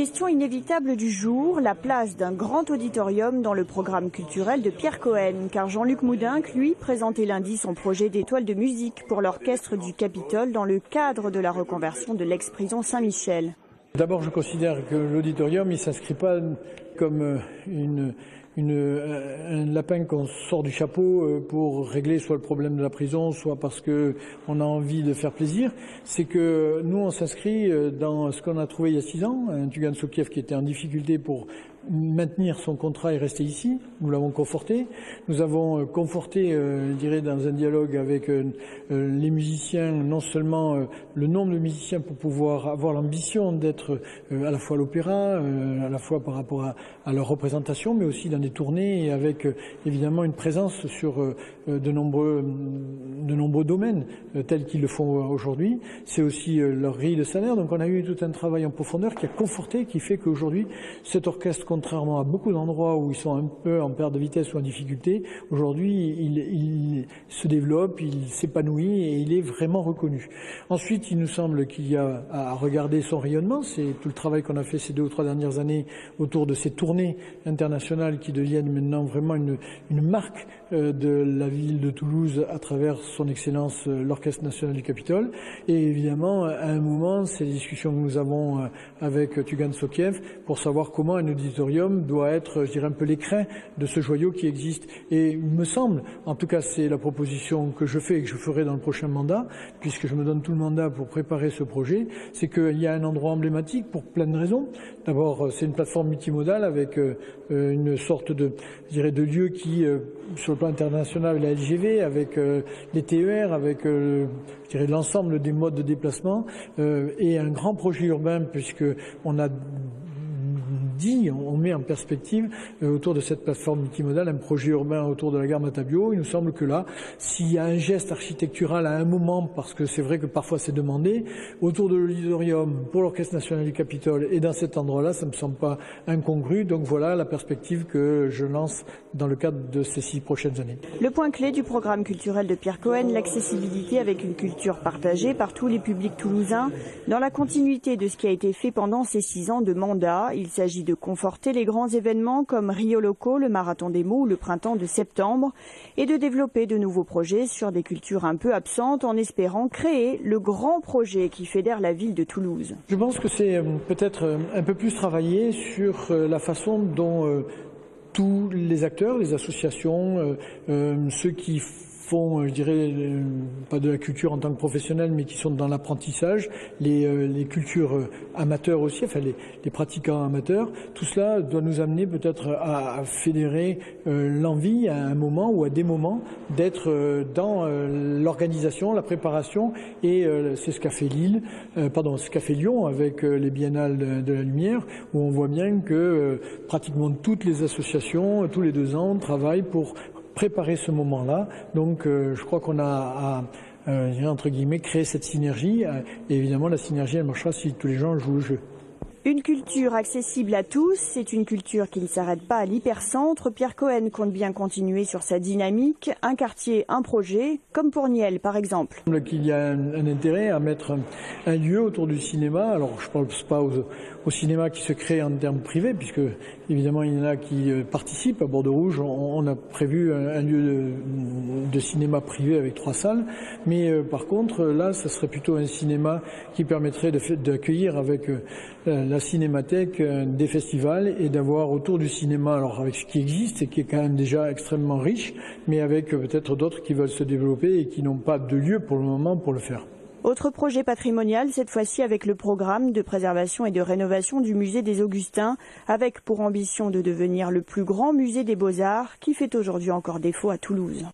Question inévitable du jour, la place d'un grand auditorium dans le programme culturel de Pierre Cohen. Car Jean-Luc Moudinque, lui, présentait lundi son projet d'étoile de musique pour l'orchestre du Capitole dans le cadre de la reconversion de l'ex-prison Saint-Michel. D'abord, je considère que l'auditorium, il ne s'inscrit pas comme un lapin qu'on sort du chapeau pour régler soit le problème de la prison, soit parce qu'on a envie de faire plaisir. C'est que nous, on s'inscrit dans ce qu'on a trouvé il y a 6 ans, un Tugan Sokiev qui était en difficulté pour maintenir son contrat et rester ici. Nous l'avons conforté. Nous avons conforté, je dirais, dans un dialogue avec les musiciens, non seulement le nombre de musiciens pour pouvoir avoir l'ambition d'être à la fois à l'opéra, à la fois par rapport à leur représentation, mais aussi dans des tournées et avec évidemment une présence sur de nombreux domaines tels qu'ils le font aujourd'hui. C'est aussi leur grille de salaire. Donc on a eu tout un travail en profondeur qui a conforté, qui fait qu'aujourd'hui cet orchestre, contrairement à beaucoup d'endroits où ils sont un peu en perte de vitesse ou en difficulté, aujourd'hui il se développe, il s'épanouit et il est vraiment reconnu. Ensuite, il nous semble qu'il y a à regarder son rayonnement. C'est tout le travail qu'on a fait ces 2 ou 3 dernières années autour de ces tournées internationales qui deviennent maintenant vraiment une marque de la ville de Toulouse à travers son excellence l'Orchestre national du Capitole. Et évidemment, à un moment, c'est les discussions que nous avons avec Tugan Sokiev pour savoir comment un auditorium doit être, je dirais, un peu l'écrin de ce joyau qui existe. Et il me semble, en tout cas c'est la proposition que je fais et que je ferai dans le prochain mandat, puisque je me donne tout le mandat pour préparer ce projet, c'est qu'il y a un endroit emblématique pour plein de raisons. D'abord, c'est une plateforme multimodale avec une sorte de, je dirais, de lieu qui, sur le plan international, la LGV, avec les TER, avec, je dirais, l'ensemble des modes de déplacement, et un grand projet urbain, puisque on met en perspective autour de cette plateforme multimodale un projet urbain autour de la gare Matabio. Il nous semble que là, s'il y a un geste architectural à un moment, parce que c'est vrai que parfois c'est demandé, autour de l'auditorium pour l'Orchestre national du Capitole et dans cet endroit-là, ça ne me semble pas incongru. Donc voilà la perspective que je lance dans le cadre de ces 6 prochaines années. Le point clé du programme culturel de Pierre Cohen, l'accessibilité avec une culture partagée par tous les publics toulousains. Dans la continuité de ce qui a été fait pendant ces 6 ans de mandat, il s'agit de conforter les grands événements comme Rio Loco, le Marathon des mots ou le Printemps de septembre et de développer de nouveaux projets sur des cultures un peu absentes en espérant créer le grand projet qui fédère la ville de Toulouse. Je pense que c'est peut-être un peu plus travailler sur la façon dont tous les acteurs, les associations, ceux qui font, je dirais, pas de la culture en tant que professionnels, mais qui sont dans l'apprentissage, les cultures amateurs aussi, enfin les pratiquants amateurs, tout cela doit nous amener peut-être à fédérer l'envie à un moment ou à des moments d'être dans l'organisation, la préparation, et c'est ce qu'a fait ce qu'a fait Lyon avec les biennales de la lumière, où on voit bien que pratiquement toutes les associations, tous les 2 ans, travaillent pour préparer ce moment-là. Donc je crois qu'on a à entre guillemets créer cette synergie, et évidemment la synergie elle marchera si tous les gens jouent le jeu. Une culture accessible à tous, c'est une culture qui ne s'arrête pas à l'hypercentre. Pierre Cohen compte bien continuer sur sa dynamique. Un quartier, un projet, comme pour Niel par exemple. Il semble qu'il y a un intérêt à mettre un lieu autour du cinéma. Alors je ne pense pas au cinéma qui se crée en termes privés, puisque évidemment il y en a qui participent. À Bordeaux-Rouge, on a prévu un lieu de cinéma privé avec 3 salles. Mais par contre, là, ce serait plutôt un cinéma qui permettrait d'accueillir avec la cinémathèque des festivals et d'avoir autour du cinéma, alors avec ce qui existe et qui est quand même déjà extrêmement riche, mais avec peut-être d'autres qui veulent se développer et qui n'ont pas de lieu pour le moment pour le faire. Autre projet patrimonial, cette fois-ci avec le programme de préservation et de rénovation du musée des Augustins, avec pour ambition de devenir le plus grand musée des Beaux-Arts qui fait aujourd'hui encore défaut à Toulouse.